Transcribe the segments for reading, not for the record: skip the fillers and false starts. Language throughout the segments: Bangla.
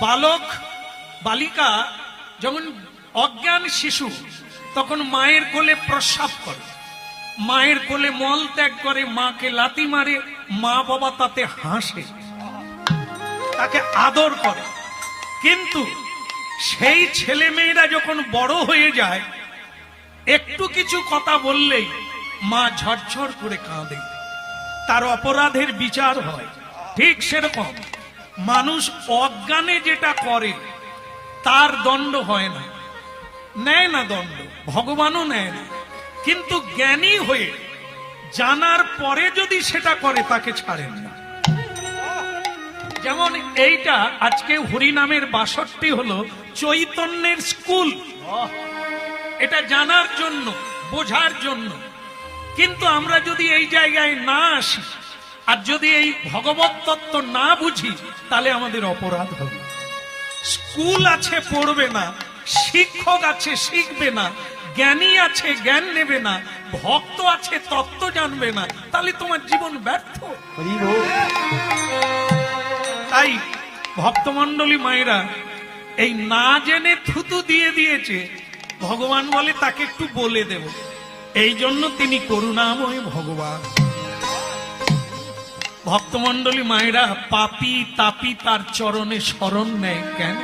বালক বালিকা যখন অজ্ঞান শিশু তখন মায়ের কোলে প্রস্রাব করে, মায়ের কোলে মল ত্যাগ করে, মাকে লাথি মারে, মা বাবা তাতে হাসে, তাকে আদর করে। কিন্তু সেই ছেলে মেয়েরা যখন বড় হয়ে যায়, একটু কিছু কথা বললেই মা ঝরঝর করে কাঁদে, তার অপরাধের বিচার হয়। ঠিক সেরকম মানুষ অজ্ঞানে যেটা করে তার দণ্ড হয় না, নেয় না দণ্ড, ভগবানও নেয় না। কিন্তু জ্ঞানী হয়ে জানার পরে যদি সেটা করে তাকে ছাড়েন না। যেমন এইটা আজকে হরিনামের ৬২ হলো চৈতন্যের স্কুল, এটা জানার জন্য, বোঝার জন্য। কিন্তু আমরা যদি এই জায়গায় না আসি আর যদি এই ভগবত তত্ত্ব না বুঝি, তাহলে আমাদের অপরাধ হবে। স্কুল আছে, পড়বে না, শিক্ষক আছে, শিখবে না, জ্ঞানী আছে, জ্ঞান নেবে না, ভক্ত আছে, তত্ত্ব জানবে না, তাহলে তোমার জীবন ব্যর্থ। তাই ভক্তমণ্ডলী মায়েরা এই না জেনে থুতু দিয়ে দিয়েছে, ভগবান বলে তাকে একটু বলে দেব। এই জন্য তিনি করুণাময় ভগবান। ভক্তমণ্ডলী মায়েরা পাপী তাপী তার চরণে শরণ নেয় কেন?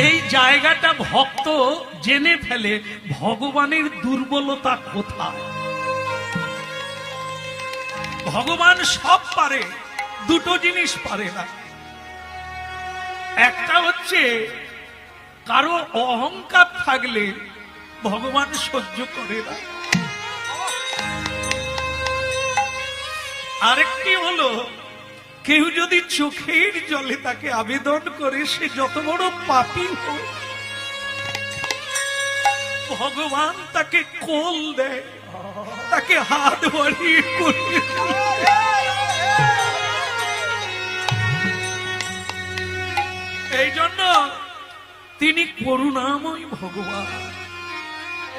এই জায়গাটা ভক্ত জেনে ফেলে ভগবানের দুর্বলতা কোথায়। ভগবান সব পারে, দুটো জিনিস পারে না। একটা হচ্ছে কারো অহংকার থাকলে ভগবান সহ্য করে না, আরেকটি হলো কেউ যদি চোখের জলে তাকে আবেদন করে, সে যত বড় পাপী হোক, ভগবান তাকে কোল দেয়, তাকে হাত বাড়িয়ে করে। এই জন্য তিনি করুণাময় ভগবান।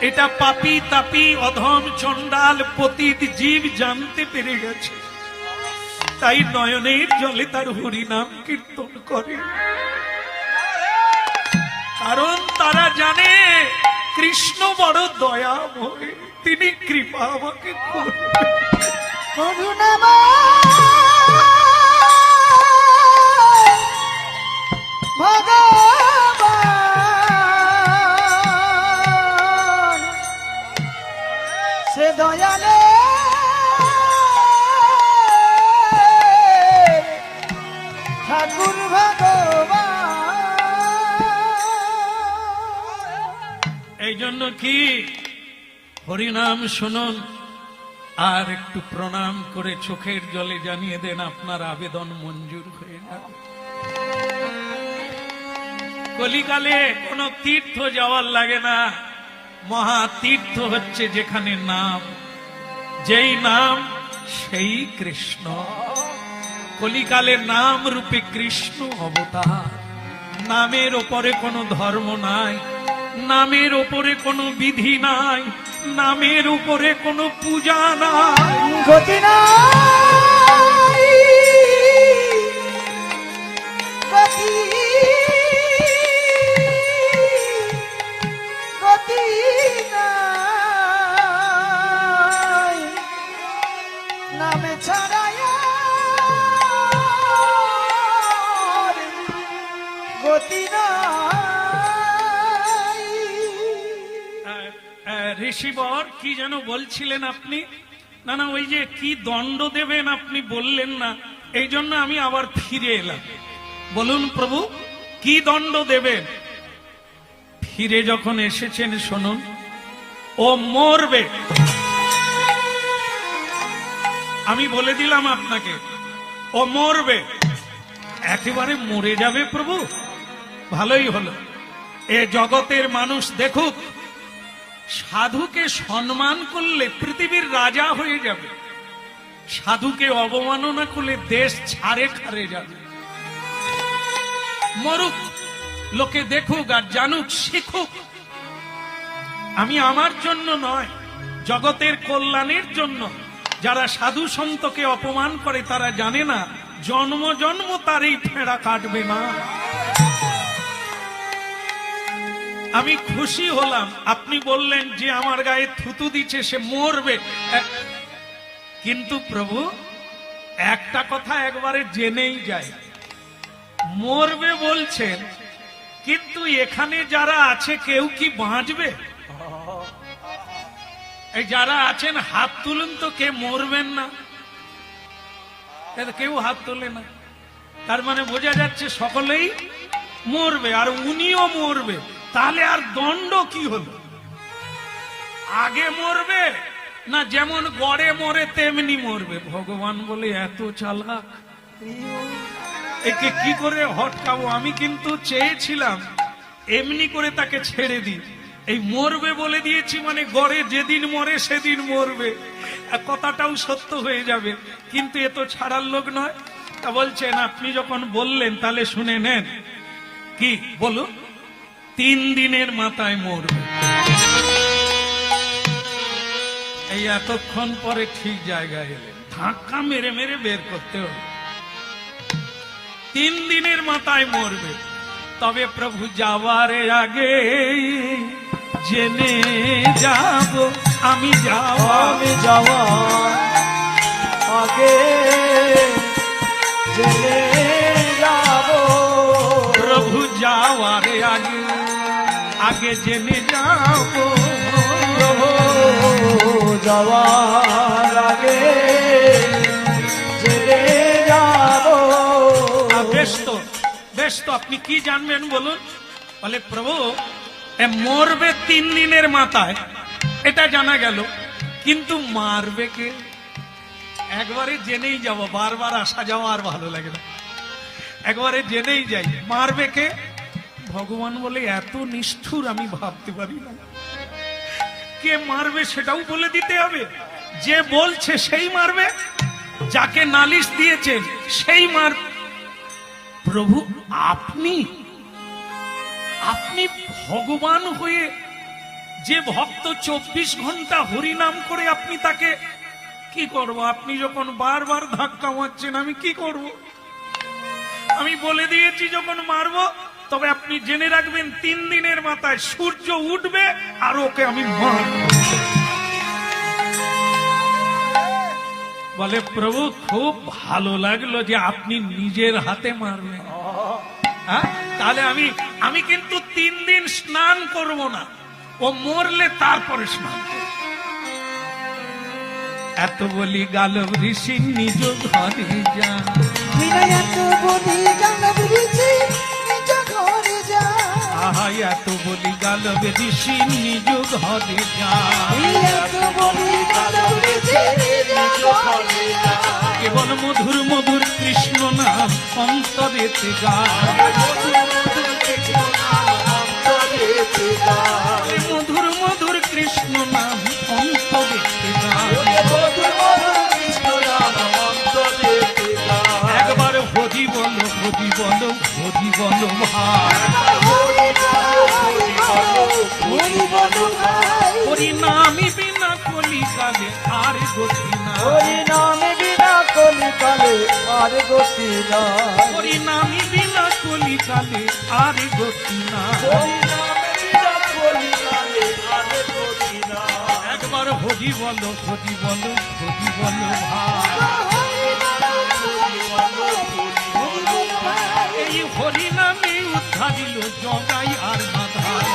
এটা পাপী তাপী অধম চণ্ডাল পতিত জীব জানতে পেরে গেছে, তাই নয়নের জলে তার হরিনাম কীর্তন করে। কারণ তারা জানে কৃষ্ণ বড় দয়াময়, তিনি কৃপা আমাকে করবেন। সে দয়ালে ঠাকুর ভগবান। এই জন্য কি হরিনাম শুনুন আর একটু প্রণাম করে চোখের জলে জানিয়ে দেন আপনার আবেদন মঞ্জুর হয়ে যাবে। কলিকালে কোন তীর্থ যাওয়ার লাগে না, মহা তীর্থ হচ্ছে যেখানে নাম, যেই নাম সেই কৃষ্ণ। কলিকালে নাম রূপে কৃষ্ণ অবতার। নামের ওপরে কোনো ধর্ম নাই, নামের ওপরে কোনো বিধি নাই, নামের উপরে কোনো পূজা নাই, গতি নাই, গতি গতি নাই, নামে ছাড়ায় গতি নাই। ঋষিবর কি যেন বলছিলেন আপনি? না না, ওই যে কি দণ্ড দেবেন আপনি বললেন না, এই জন্য আমি আবার ফিরে এলাম। বলুন প্রভু, কি দণ্ড দেবেন? ফিরে যখন এসেছেন শুনুন, ও মরবে। আমি বলে দিলাম আপনাকে, ও মরবে। একেবারে মরে যাবে প্রভু? ভালোই হলো। এ জগতের মানুষ দেখুক, সাধুকে সম্মান করলে পৃথিবীর রাজা হয়ে যাবে, সাধুকে অবমাননা করলে দেশ ছাড়ে খারে যাবে। মরুক, লোকে দেখুক আর জানুক, শিখুক। আমি আমার জন্য নয়, জগতের কল্যাণের জন্য। যারা সাধু সন্তকে অপমান করে তারা জানে না জন্ম জন্ম তার এই ফেঁড়া কাটবে না। আমি খুশি হলাম, আপনি বললেন যে আমার গায়ে থুতু দিচ্ছে সে মরবে, কিন্তু প্রভু একটা কথা একবারে জেনেই যায়, মরবে বলছেন, কিন্তু এখানে যারা আছে কেউ কি বাঁচবে? এই যারা আছেন হাত তুলুন তো, কে মরবেন না? কেউ হাত তোলে না, তার মানে বোঝা যাচ্ছে সকলেই মরবে, আর উনিও মরবে। তাহলে আর দণ্ড কি হলো? আগে মরবে না যেমন গড়ে মরে তেমনি মরবে? ভগবান বলে এত চালাক, একে কি করে হটকাবো? আমি কিন্তু চেয়েছিলাম এমনি করে তাকে ছেড়ে দিই, এই মরবে বলে দিয়েছি মানে গড়ে যেদিন মরে সেদিন মরবে, কথাটাও সত্য হয়ে যাবে। কিন্তু এ তো ছাড়ার লোক নয়। তা বলছেন আপনি যখন বললেন তাহলে শুনে নেন, কি বলুন? 3 দিনের মাথায় মরবে। এই এতক্ষণ পরে ঠিক জায়গায় এলেন, ধাক্কা মেরে মেরে বের করতে হবে। 3 দিনের মাথায় মরবে। তবে প্রভু যাওয়ার আগে জেনে যাব, আমি যাওয়া আগে জেনে যাব, প্রভু যাওয়ার আগে আগে জেনে যাব, প্রভু যাওয়ার আগে জেনে যাব। বেশ তো আপনি কি জানবেন বলুন? বলে প্রভু মরবে 3 দিনের মাথায়, এটা জানা গেল, কিন্তু মারবে কে? একবারে জেনেই যাব, বারবার আসা যাওয়া আর ভালো লাগে না, একবারে জেনেই যাই। মারবে কে? ভগবান বলে এত নিষ্ঠুর আমি ভাবতে পারি না। কে মারবে সেটাও বলে দিতে হবে। যে বলছে সেই মারবে, যাকে নালিশ দিয়েছেন সেই মার। প্রভু আপনি ভগবান হয়ে যে ভক্ত 24 ঘন্টা হরিনাম করে আপনি তাকে কি করব? আপনি যখন বারবার ধাক্কা মারছেন আমি কি করব? আমি বলে দিয়েছি যখন মারবো, তবে আপনি জেনে রাখবেন 3 দিনের মাথায় সূর্য উঠবে আর ওকে আমি মারব। বলে প্রভু খুব ভালো লাগলো যে আপনি নিজের হাতে মারবেন। হ্যাঁ, তাহলে আমি কিন্তু 3 দিন স্নান করব না, ও মরলে তারপরে স্নান করব। এত বলি গালব ঋষি নিজ ঘরে যা, এত বলি গালব ঋষি নিজ ঘরে যা, আহা এত বলি গালব ঋষি নিজ ঘরে যা, এত বলি গালব ঋষি নিজ ঘরে যা, কেবল মধুর মধুর কৃষ্ণ নাম অন্তরেতে গা, মধুর মধুর কৃষ্ণ নাম অন্তরেতে গা, একবার হরি বলো হরি বলো হরি বলো ভাই, হরি নামি বিনা কলিকালে আর গতি না, হরি নামে বিনা কলিকালে আর গতি না, হরি নামি বিনা কলিকালে আর গতি না, একবার হরি বলো হরি বলো হরি বলো ভাই, এই হরি নামে উদ্ধারিল জগাই আর মাধাই,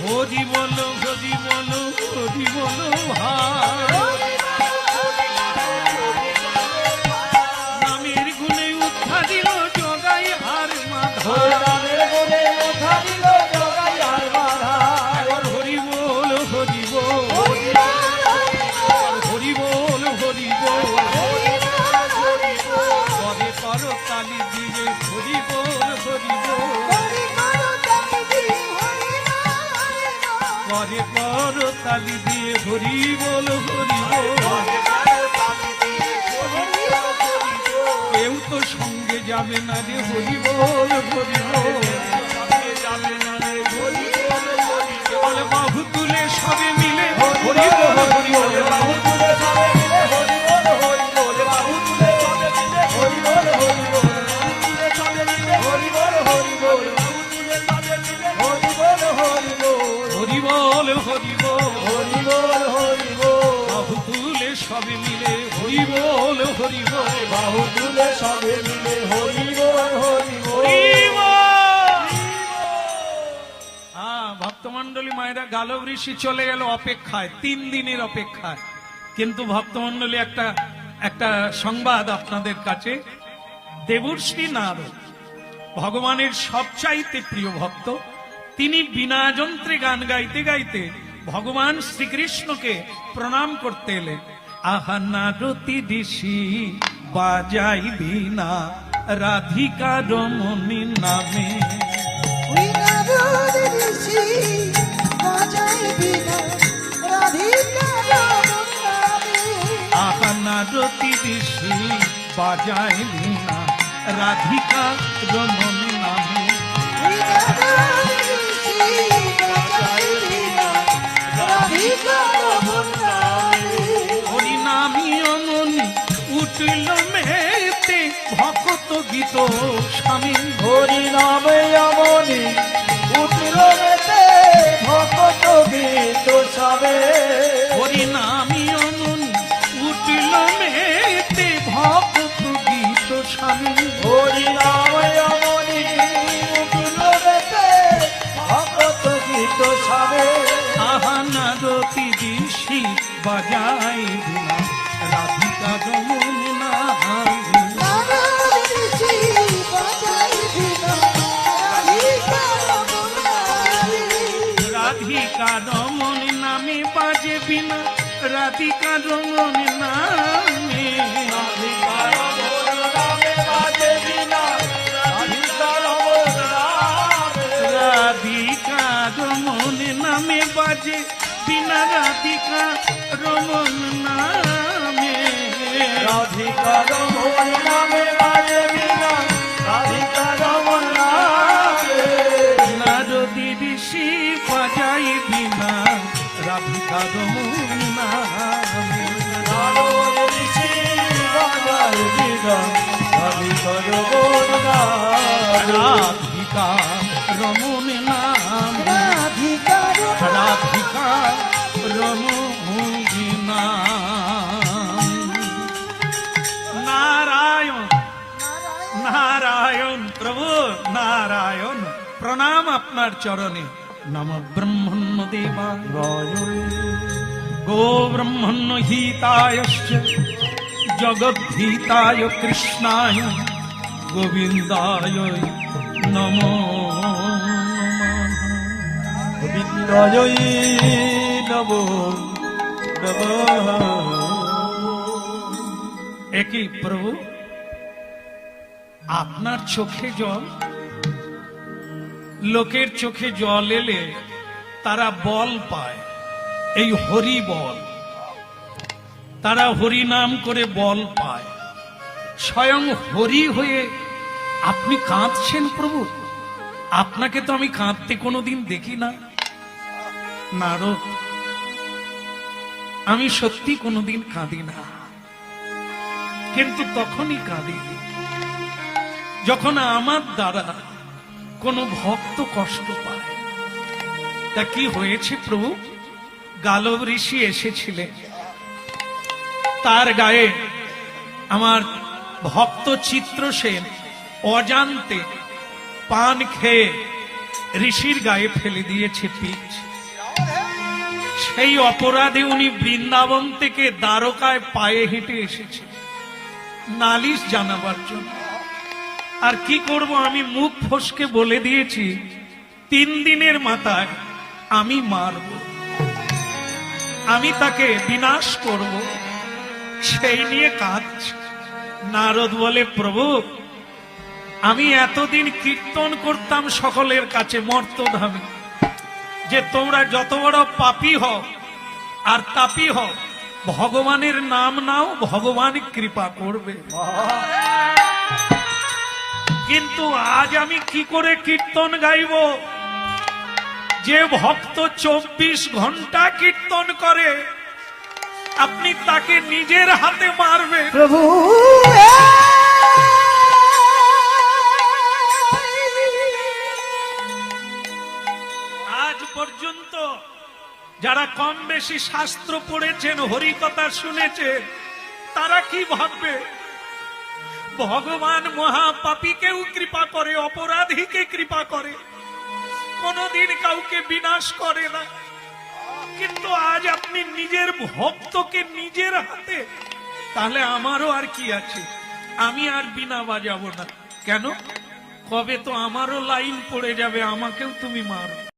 হরি বলো হরি বলো হরি বলো ভাই, নামের গুণে উদ্ধারিল জগাই আর মাধাই, হরি বল হরি বল হরি বল হরি বল, করে করো তালি দিয়ে হরি বল হরি বল, করে করো তালি দিয়ে হরি বল হরি বল, কেউ তো সঙ্গে যাবে না রে হরি বল হরি বল, কেবল বাহু তুলে সবে মিলে হরি বল হরি বল, হরি বল। বাহু তুলে সবে মিলে হরি বল হরি বল। ভক্তমন্ডলী মায়েরা, গালব ঋষি চলে গেল অপেক্ষায়, 3 দিনের অপেক্ষায়। কিন্তু ভক্তমন্ডলী একটা সংবাদ আপনাদের কাছে। দেবর্ষি নারদ, ভগবানের সবচাইতে প্রিয় ভক্ত, তিনি বিনা যন্ত্রে গান গাইতে গাইতে ভগবান শ্রীকৃষ্ণকে প্রণাম করতে এলেন। আহা নারতি ঋষি বাজাই বিনা রাধিকা রমণী নামে। ওই নারদ ঋষি বাজায় বীণা রাধিকা রমণ নামে। আহা নারতি ঋষি বাজায় বিনা রাধিকা রমণী নামে। ওই নারদ ঋষি বাজায় বীণা রাধিকা রমণ নামে। হরি নামি অমনি উঠল মেতে ভক্ত গীত স্বামী। হরি নামে অমনি উঠল মেতে ভক্ত গীত সবে। হরি নামি অমনি উঠল মেতে ভক্ত গীত স্বামী। হরি নামে অমনি উঠল মেতে ভক্ত গীত সবে। আহা নারতি ঋষি বাজাই বিনা রাধিকা রমণী নামে। নারদ ঋষি বাজায় বীণা রাধিকা রমণ নামে। রাধিকা রমণী নামে বাজে বিনা রাধিকা রমণী নামে। রাধিকার মোর নামে বাজে বিনা রাধিকার মোর নামে। রাধিকা রমণী নামে বাজে বিনা রাধিকা রমণ নামে। রাধিকার মোর নামে বাজে বিনা রাধিকার মোর নামে। নারদী ঋষি বাজাই বিনা রাধিকা রমণ নামে। নারদ ঋষি বাজায় বিনা রাধিকার মোর নামে। রাধিকা রমণ নামে। রাধিকা রমণ রাধিকা রমণী নাম। নারায়ণ নারায়ণ প্রভু নারায়ণ, প্রণাম আপনার চরণে। নম ব্রহ্মণ্য দেবায় গো ব্রহ্মণ্য হিতায়শ্চ জগদ্ধিতায় কৃষ্ণায় গোবিন্দায় নমো নমঃ। গোবিন্দায় নমো নমঃ। একই প্রভু, আপনার চোখে জল, লোকের চোখে জল এলে তারা বল পায়, এই হরি বল। তারা হরি নাম করে বল পায়। স্বয়ং হরি হয়ে আপনি কাঁদছেন প্রভু। আপনাকে তো আমি কাঁদতে কোনোদিন দেখি না নারদ। আমি সত্যি কোনোদিন কাঁদি না, কিন্তু তখনই কাঁদি যখন আমার দ্বারা কোনো ভক্ত কষ্ট পায়। তা কি হয়েছে প্রভু? গালব ঋষি এসেছিলেন, তার গায়ে আমার ভক্ত চিত্রসেন অজান্তে পান খেয়ে ঋষির গায়ে ফেলে দিয়েছে পিচ। সেই অপরাধে উনি বৃন্দাবন থেকে দ্বারকায় পায়ে হেঁটে এসেছে নালিশ জানাবার জন্য। আর কি করব, আমি মুখ ফসকে বলে দিয়েছি 3 দিনের মাথায় আমি মারব, আমি তাকে বিনাশ করব। সেই নিয়ে কাঁদছে। নারদ বলে, প্রভু আমি এতদিন কীর্তন করতাম সকলের কাছে মর্তধামে, যে তোমরা যত বড় পাপী হও আর তাপী হও, ভগবানের নাম নাও, ভগবান কৃপা করবে। কিন্তু আজ আমি কি করে কীর্তন গাইব? যে ভক্ত 24 ঘন্টা কীর্তন করে, আপনি তাকে নিজের হাতে মারবে। প্রভু আজ পর্যন্ত যারা কম বেশি শাস্ত্র পড়েছেন, হরিকথা শুনেছে, তারা কি ভাববে? ভগবান মহাপাপীকেও কৃপা করে, অপরাধীকে কৃপা করে, কোনদিন কাউকে বিনাশ করে না। কিন্তু আজ আপনি নিজের ভক্তকে নিজের হাতে, তাহলে আমারও আর কি আছে, আমি আর বিনা বাজাবো না। কেন? কবে তো আমারও লাইন পড়ে যাবে, আমাকেও তুমি মারো।